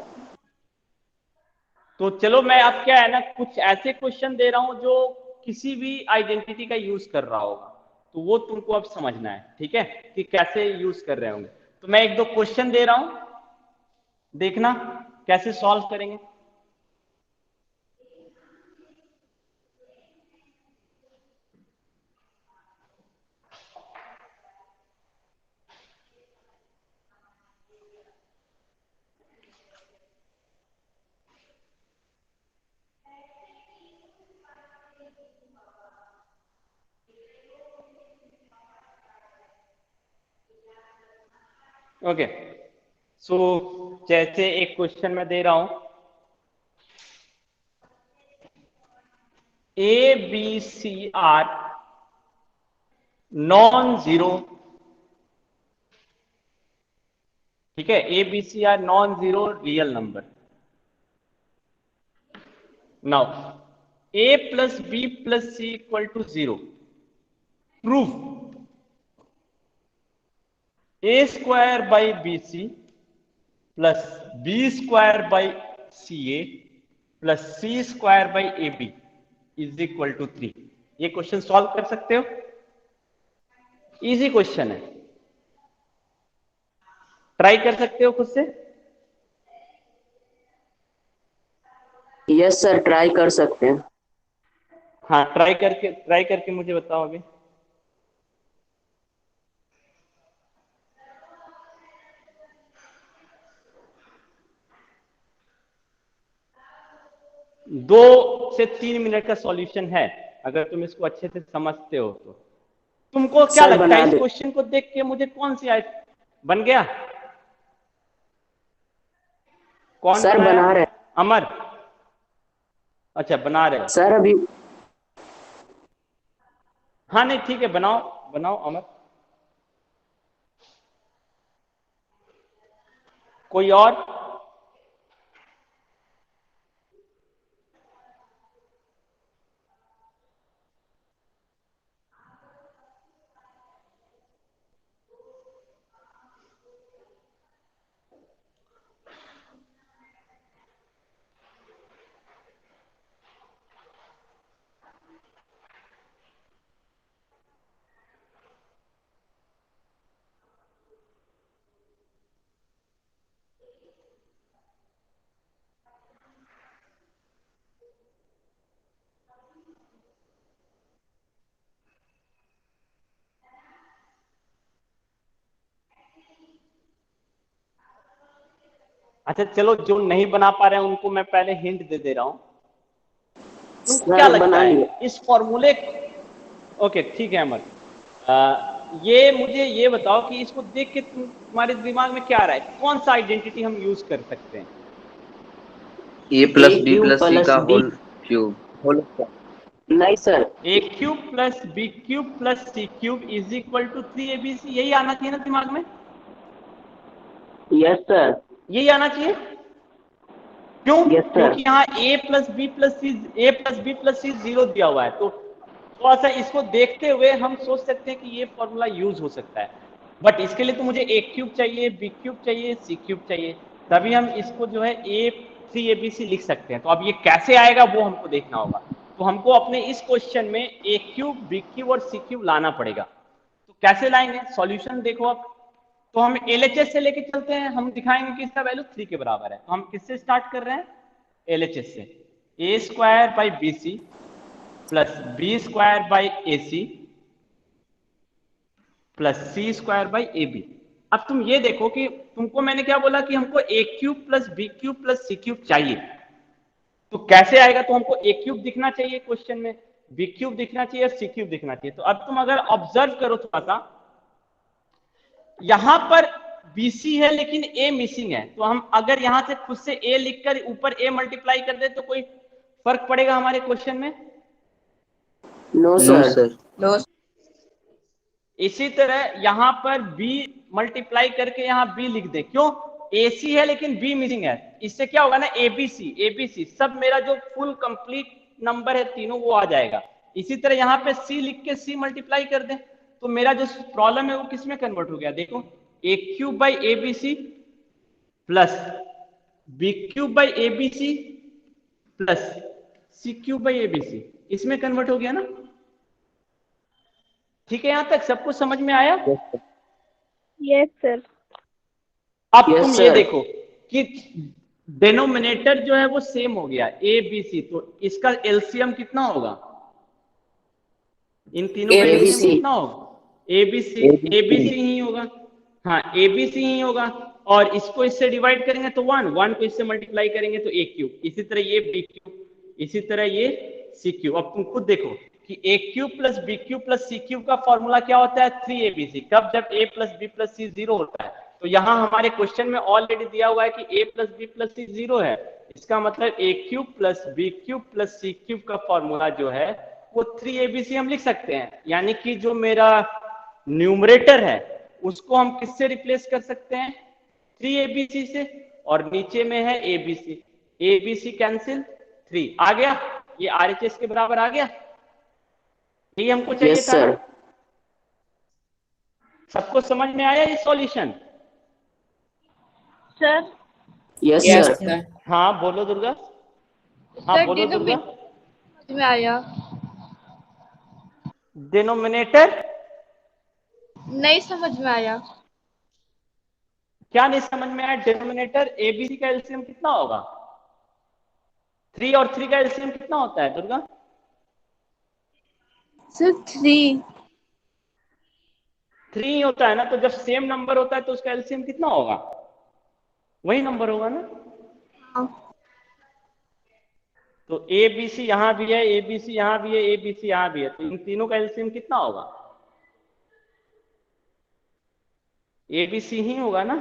तो चलो मैं अब क्या है ना कुछ ऐसे क्वेश्चन दे रहा हूं जो किसी भी आइडेंटिटी का यूज कर रहा होगा, तो वो तुमको अब समझना है, ठीक है, कि कैसे यूज कर रहे होंगे। तो मैं एक दो क्वेश्चन दे रहा हूं, देखना कैसे सॉल्व करेंगे। ओके, सो जैसे एक क्वेश्चन मैं दे रहा हूं, A B C are non zero, ठीक है, A B C are non zero real number. Now A plus B plus C equal to zero, prove A square by B C plus B square by C A plus C square by A B is equal to 3। ये question solve कर सकते हो, easy question है, try कर सकते हो खुद से। यस सर, ट्राई कर सकते हैं। हाँ, ट्राई करके मुझे बताओ अभी। दो से 3 मिनट का सॉल्यूशन है, अगर तुम इसको अच्छे से समझते हो तो। तुमको क्या सर, लगता बना है इस दे। क्वेश्चन को देख के मुझे कौन सी आय बन गया? कौन सर बनाया? बना रहे। अमर, अच्छा बना रहे हो। सर अभी हाँ नहीं ठीक है, बनाओ बनाओ अमर। कोई और? अच्छा चलो, जो नहीं बना पा रहे हैं उनको मैं पहले हिंट दे रहा हूं। तुमको क्या सर लगता बना है लिए। इस फॉर्मूले, ओके ठीक है अमर, ये मुझे ये बताओ कि इसको देख के तुम्हारे दिमाग में क्या आ रहा है, कौन सा आइडेंटिटी हम यूज कर सकते हैं? A plus A B cube plus C plus का बी। होल क्यूब होल नहीं sir, A cube plus B cube plus C cube is equal to 3abc, यही आना चाहिए ना दिमाग में? Yes sir. यही आना चाहिए। क्यों? Yes sir. क्योंकि यहाँ a plus B plus C 0 दिया हुआ है, तो थोड़ा सा इसको देखते हुए हम सोच सकते हैं कि ये फॉर्मूला यूज हो सकता है। बट इसके लिए तो मुझे ए क्यूब चाहिए, बी क्यूब चाहिए, सी क्यूब चाहिए, तभी हम इसको जो है ए 3abc लिख सकते हैं। तो अब ये कैसे आएगा वो हमको देखना होगा। तो हमको अपने इस क्वेश्चन में ए क्यूब, बी क्यूब और सी क्यूब लाना पड़ेगा। तो कैसे लाएंगे? सॉल्यूशन देखो अब। तो हम LHS से लेके चलते हैं, हम दिखाएंगे कि इसका वैल्यू 3 के बराबर है। तो हम किससे स्टार्ट कर रहे हैं? LHS से। A square by B C plus B square by A C plus C square by A B. अब तुम ये देखो कि तुमको मैंने क्या बोला कि हमको A cube plus B cube plus C cube चाहिए। तो कैसे आएगा? तो हमको ए क्यूब दिखना चाहिए क्वेश्चन में, बी क्यूब दिखना चाहिए और सी क्यूब दिखना चाहिए। तो अब तुम अगर ऑब्जर्व करो थोड़ा सा, यहां पर BC है लेकिन A मिसिंग है, तो हम अगर यहां से खुद से A लिखकर ऊपर A मल्टीप्लाई कर दे तो कोई फर्क पड़ेगा हमारे क्वेश्चन में? No no sir. सर। इसी तरह यहां पर B मल्टीप्लाई करके यहां B लिख दे, क्यों? AC है लेकिन B मिसिंग है, इससे क्या होगा ना, ABC सब मेरा जो फुल कंप्लीट नंबर है तीनों वो आ जाएगा। इसी तरह यहां पे C लिख के C मल्टीप्लाई कर दे, तो मेरा जो प्रॉब्लम है वो किस में कन्वर्ट हो गया? देखो, A cube by ABC plus B cube by ABC plus C cube by ABC, इसमें कन्वर्ट हो गया ना? ठीक है, यहां तक सब कुछ समझ में आया? Yes sir. अब Yes, तुम ये sir. देखो कि डिनोमिनेटर जो है वो सेम हो गया ABC, तो इसका एलसीएम कितना होगा? इन तीनों का ABC. एलसीएम कितना होगा? ABC ही होगा। हाँ, ABC ही होगा। और इसको इससे डिवाइड करेंगे तो 1 को इससे मल्टीप्लाई करेंगे तो ए क्यूब, इसी तरह ये बी क्यूब, इसी तरह ये सी क्यूब। अब तुम खुद देखो कि ए cube B cube C cube का फॉर्मूला क्या होता है? 3abc। कब? जब a plus B plus C 0 होता है। तो यहाँ हमारे क्वेश्चन में ऑलरेडी दिया हुआ है कि a plus B plus C 0 है। इसका मतलब a cube plus B cube plus C cube का फॉर्मूला जो है वो 3abc हम लिख सकते हैं। यानी कि जो मेरा न्यूमरेटर है उसको हम किससे रिप्लेस कर सकते हैं? 3abc से, और नीचे में है abc, abc कैंसिल 3 आ गया, ये RHS के बराबर आ गया। ये हमको चाहिए यस था सर। ना? सबको समझ में आया ये solution? Sir yes Yes, sir. sir. हाँ बोलो दुर्गा। हाँ सर बोलो दुर्गा। समझ में आया? डिनोमिनेटर नहीं समझ में आया। क्या नहीं समझ में आया? डिनोमिनेटर एबीसी का एलसीएम कितना होगा? 3 और 3 का एलसीएम कितना होता है दुर्गा? सर 3। 3 होता है ना, तो जब सेम नंबर होता है तो उसका एलसीएम कितना होगा? वही नंबर होगा ना। तो एबीसी यहां भी है, एबीसी यहां भी है, एबीसी यहां भी है, तो इन तीनों का एलसीएम कितना होगा? एबीसी ही होगा ना।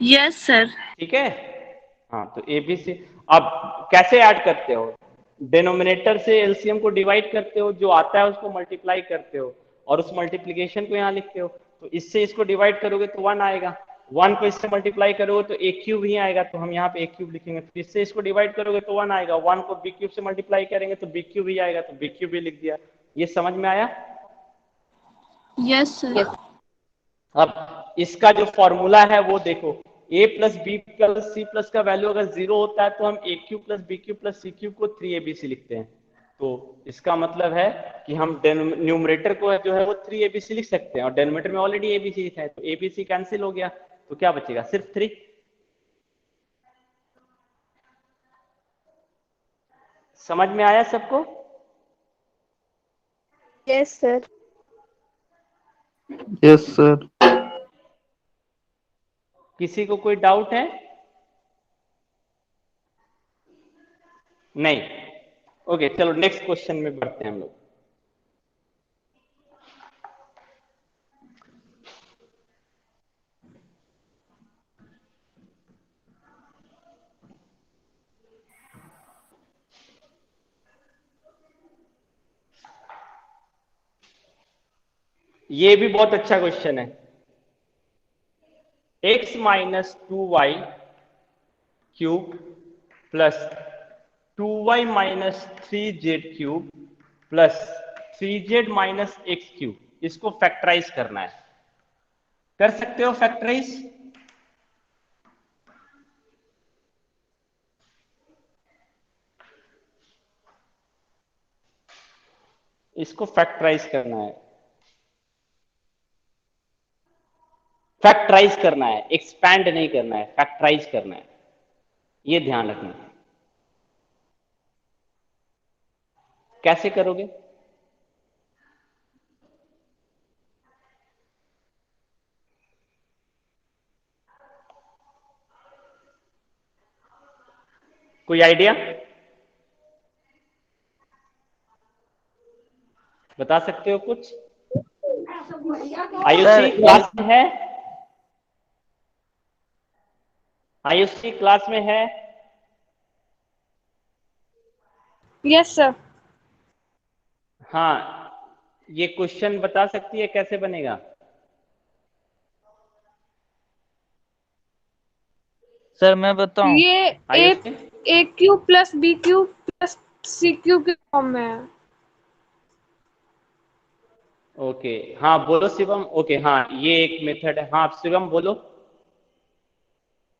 Yes sir. ठीक है। हाँ तो एबीसी। अब कैसे ऐड करते हो? डिनोमिनेटर से एलसीएम को डिवाइड करते हो, जो आता है उसको मल्टीप्लाई करते हो और उस मल्टीप्लिकेशन को यहाँ लिखते हो। तो इससे इसको डिवाइड करोगे तो 1 आएगा, 1 को इससे मल्टीप्लाई करोगे तो ए क्यूब ही आएगा, तो हम यहाँ पे ए क्यूब लिखेंगे। तो इससे इसको डिवाइड करोगे तो 1 आएगा, 1 को बी क्यूब से मल्टीप्लाई करेंगे तो बी क्यूब ही आएगा, तो बी क्यूब ही लिख दिया। ये समझ में आया? Yes sir. अब इसका जो फॉर्मूला है वो देखो, a plus B plus C plus का वैल्यू अगर 0 होता है तो हम a cube plus B cube plus C cube को 3abc लिखते हैं। तो इसका मतलब है कि हम न्यूमरेटर को जो है वो 3abc लिख सकते हैं, और डिनोमिनेटर में ऑलरेडी abc लिखा है, तो abc कैंसिल हो गया, तो क्या बचेगा? सिर्फ 3। समझ में आया सबको? Yes sir. Yes sir. किसी को कोई डाउट है? नहीं। ओके चलो नेक्स्ट क्वेश्चन में बढ़ते हैं हम लोग। ये भी बहुत अच्छा क्वेश्चन है। x minus 2y cube plus 2y minus 3z cube plus 3z minus x cube, इसको फैक्टराइज करना है। कर सकते हो फैक्टराइज? इसको फैक्टराइज करना है, फैक्टराइज करना है, एक्सपैंड नहीं करना है, फैक्टराइज करना है, ये ध्यान रखना। कैसे करोगे? कोई आइडिया बता सकते हो कुछ? आयुषी क्लास में है? आयुषी क्लास में है? Yes sir. हाँ, ये क्वेश्चन बता सकती है कैसे बनेगा? सर मैं बताऊं? ये Ayushi A cube plus B cube plus C cube के फॉर्म में है। ओके हाँ बोलो शिवम। ओके हाँ ये एक मेथड है। हाँ शिवम बोलो।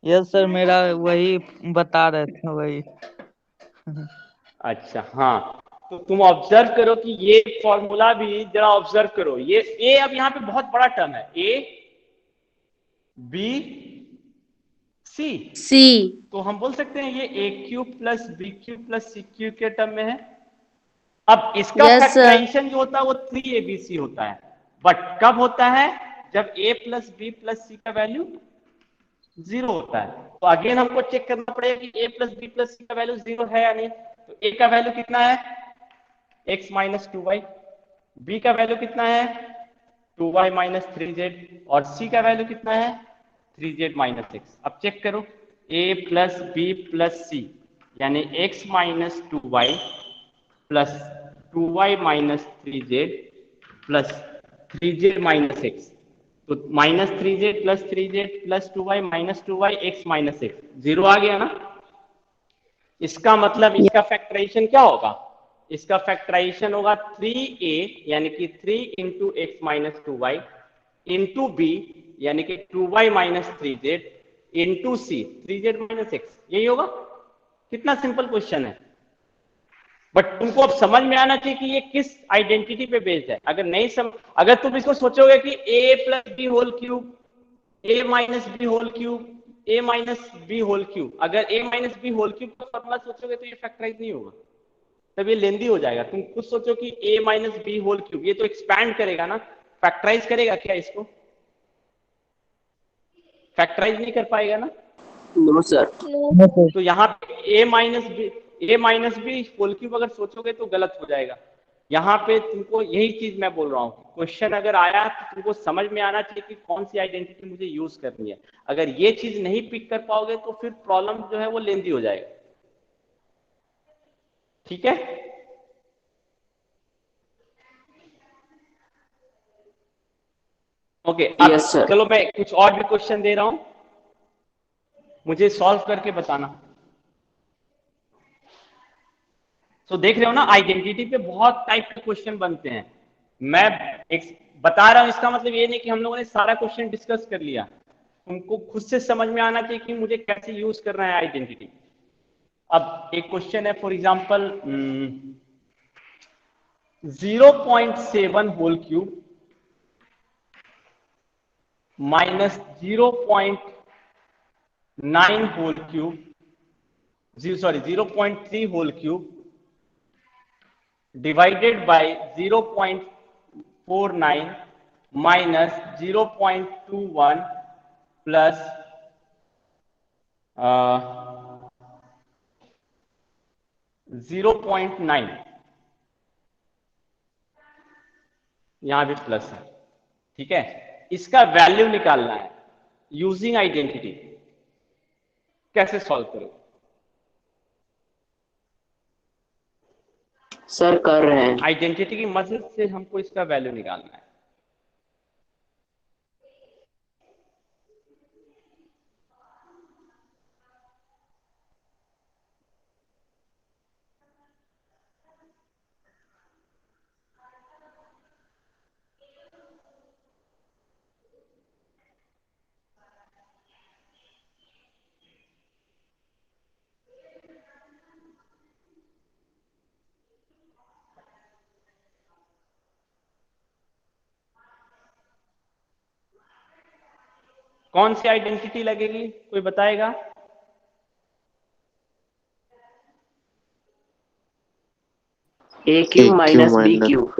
यस सर, मेरा वही बता रहे थे वही। अच्छा हाँ, तो तुम ऑब्जर्व करो कि ये फॉर्मूला भी जरा ऑब्जर्व करो। ये ए अब यहाँ पे बहुत बड़ा टर्म है, ए बी सी। सी। तो हम बोल सकते हैं ये A cube plus B cube plus C cube के टर्म में है। अब इसका Yes, sir. फैक्टराइजेशन जो होता है वो 3abc होता है, बट कब होता है? जब a plus B plus C का वैल्यू 0 होता है। तो अगेन हमको चेक करना पड़ेगा कि a plus B plus C का वैल्यू 0 है या नहीं। तो a का वैल्यू कितना है? x minus 2y। b का वैल्यू कितना है? 2y माइनस 3z, और c का वैल्यू कितना है 3z माइनस x। अब चेक करो a प्लस बी प्लस सी यानी x minus 2y plus 2y minus 3z plus 3z minus x, तो minus 3z plus 2y minus 2y x minus x, 0 आ गया ना। इसका मतलब इसका फैक्टराइजेशन क्या होगा, इसका फैक्टराइजेशन होगा 3a यानी कि 3 into X minus 2y into B यानी कि 2y minus 3z into C 3z minus x, यही होगा। कितना सिंपल क्वेश्चन है, बट तुमको अब समझ में आना चाहिए कि ये किस आइडेंटिटी पे बेस्ड है। अगर नहीं अगर तुम इसको सोचोगे कि a plus B whole cube, a minus B whole cube, a minus B whole cube, अगर a minus B whole cube का फॉर्मूला सोचोगे तो ये फैक्टराइज नहीं होगा, तब ये लेंदी हो जाएगा। तुम खुद सोचो कि a minus B whole cube, ये तो एक्सपैंड करेगा ना, फैक्टराइज करेगा क्या इसको, फैक्टराइज नहीं कर पाएगा ना। No sir. तो यहाँ पे a minus B whole cube अगर सोचोगे तो गलत हो जाएगा। यहाँ पे तुमको यही चीज मैं बोल रहा हूँ, क्वेश्चन अगर आया तो तुमको समझ में आना चाहिए कि कौन सी आइडेंटिटी मुझे यूज करनी है। अगर ये चीज नहीं पिक कर पाओगे तो फिर प्रॉब्लम जो है वो लेंदी हो जाएगा। ठीक है, ओके। Yes sir. चलो मैं कुछ और भी क्वेश्चन दे रहा हूं, मुझे सॉल्व करके बताना। तो देख रहे हो ना, आइडेंटिटी पे बहुत टाइप के क्वेश्चन बनते हैं। मैं एक बता रहा हूं, इसका मतलब ये नहीं कि हम लोगों ने सारा क्वेश्चन डिस्कस कर लिया। तुमको खुद से समझ में आना चाहिए कि मुझे कैसे यूज करना है आइडेंटिटी। अब एक क्वेश्चन है, for example 0.7 whole cube minus 0.9 whole cube, 0.3 whole cube divided by 0.49 minus 0.21 plus 0.9, यहां भी प्लस है। ठीक है, इसका वैल्यू निकालना है यूजिंग आइडेंटिटी। कैसे सॉल्व करोगे? सर कर रहे हैं। आइडेंटिटी की मदद से हमको इसका वैल्यू निकालना है। कौन सी आइडेंटिटी लगेगी, कोई बताएगा? A cube minus B cube.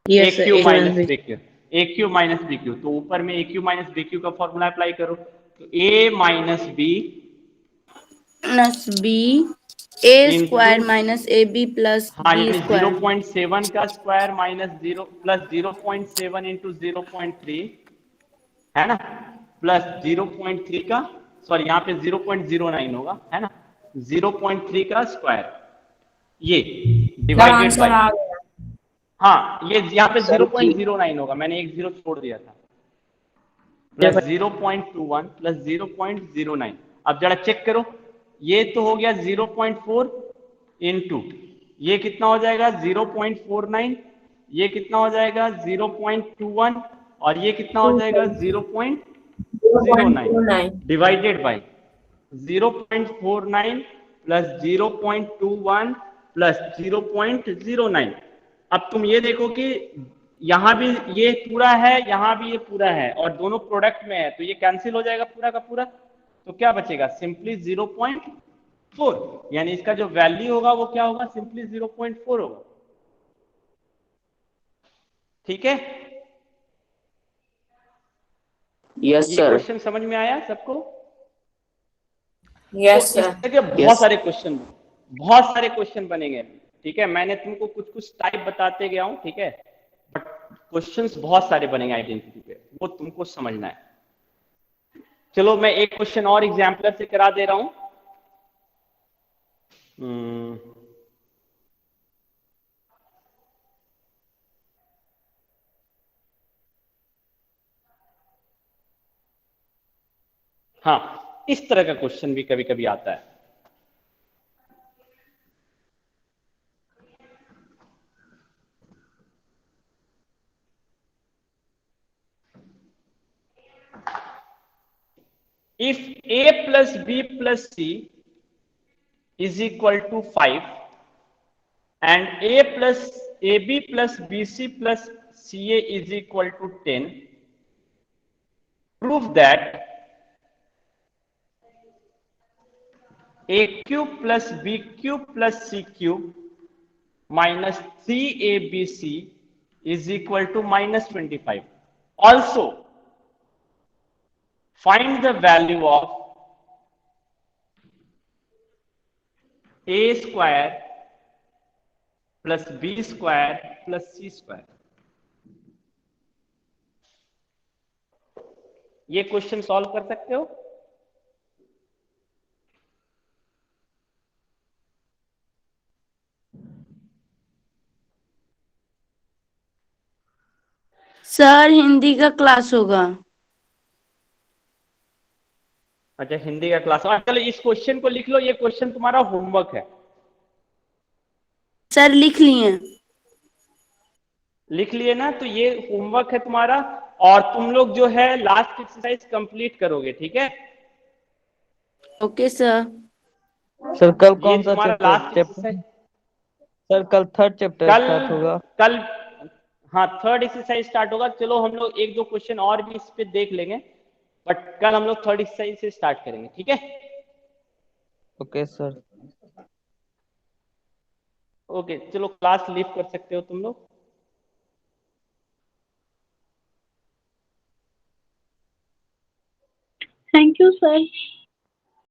A cube minus B cube, A cube minus B cube. तो ऊपर में A cube minus B cube का फॉर्मूला अप्लाई करो, तो A minus B plus B A square minus A B plus हाँ, B यानी square 0.7 का square minus 0 plus 0.7 into 0.3 है ना, प्लस 0.3 का, सॉरी यहाँ पे 0.09 होगा, है ना, 0.3 का स्क्वायर, ये डिवाइडेड बाय, हाँ ये यहाँ पे 0.09 होगा, मैंने एक जीरो छोड़ दिया था, प्लस 0.21 प्लस 0.09। अब जरा चेक करो, ये तो हो गया 0.4 इंटू ये कितना हो जाएगा 0.49, ये कितना हो जाएगा 0.21 और ये कितना हो जाएगा 0.09 डिवाइडेड बाय 0.49 प्लस 0.21 प्लस 0.09। अब तुम ये देखो कि यहां भी ये पूरा है, यहां भी ये पूरा है, और दोनों प्रोडक्ट में है, तो ये कैंसिल हो जाएगा पूरा का पूरा। तो क्या बचेगा, सिंपली 0.4, यानी इसका जो वैल्यू होगा वो क्या होगा, सिंपली 0.4 होगा। ठीक है, यस ये सर। क्वेश्चन समझ में आया सबको? यस तो इस सर। तरह के बहुत सारे क्वेश्चन बनेंगे। ठीक है, मैंने तुमको कुछ टाइप बताते गया हूं, ठीक है, बट क्वेश्चंस बहुत सारे बनेंगे आइडेंटिटी पे, वो तुमको समझना है। चलो मैं एक क्वेश्चन और एग्जाम्पलर से करा दे रहा हूं। हाँ, इस तरह का क्वेश्चन भी कभी कभी आता है। If a plus b plus c is equal to 5 and a plus ab plus bc plus ca is equal to 10, prove that a cube plus b cube plus c cube minus 3abc is equal to minus 25. Also, find the value of a square plus b square plus c square. ये question solve कर सकते हो? Sir Hindi का class होगा। अच्छा, हिंदी का class. चलो इस क्वेश्चन को लिख लो, ये क्वेश्चन तुम्हारा होमवर्क है। सर लिख लिए। लिख लिए ना, तो ये होमवर्क है तुम्हारा, और तुम लोग जो है लास्ट एक्सरसाइज कंप्लीट करोगे, ठीक है? Okay sir. सर कल ये कौन सा तुम्हारा लास्ट चैप्टर? एक्सरसाइज। सर कल थर्ड चैप्टर कल स्टार्ट होगा। कल हाँ, थर्ड एक्सरसाइज स्टार्ट होगा। चलो हम लोग एक दो क्वेश्चन और भी इस पे देख लेंगे, बट कल हम लोग थर्ड एक्सरसाइज से स्टार्ट करेंगे, ठीक है? Okay sir. ओके, चलो क्लास लीव कर सकते हो तुम लोग। Thank you, sir.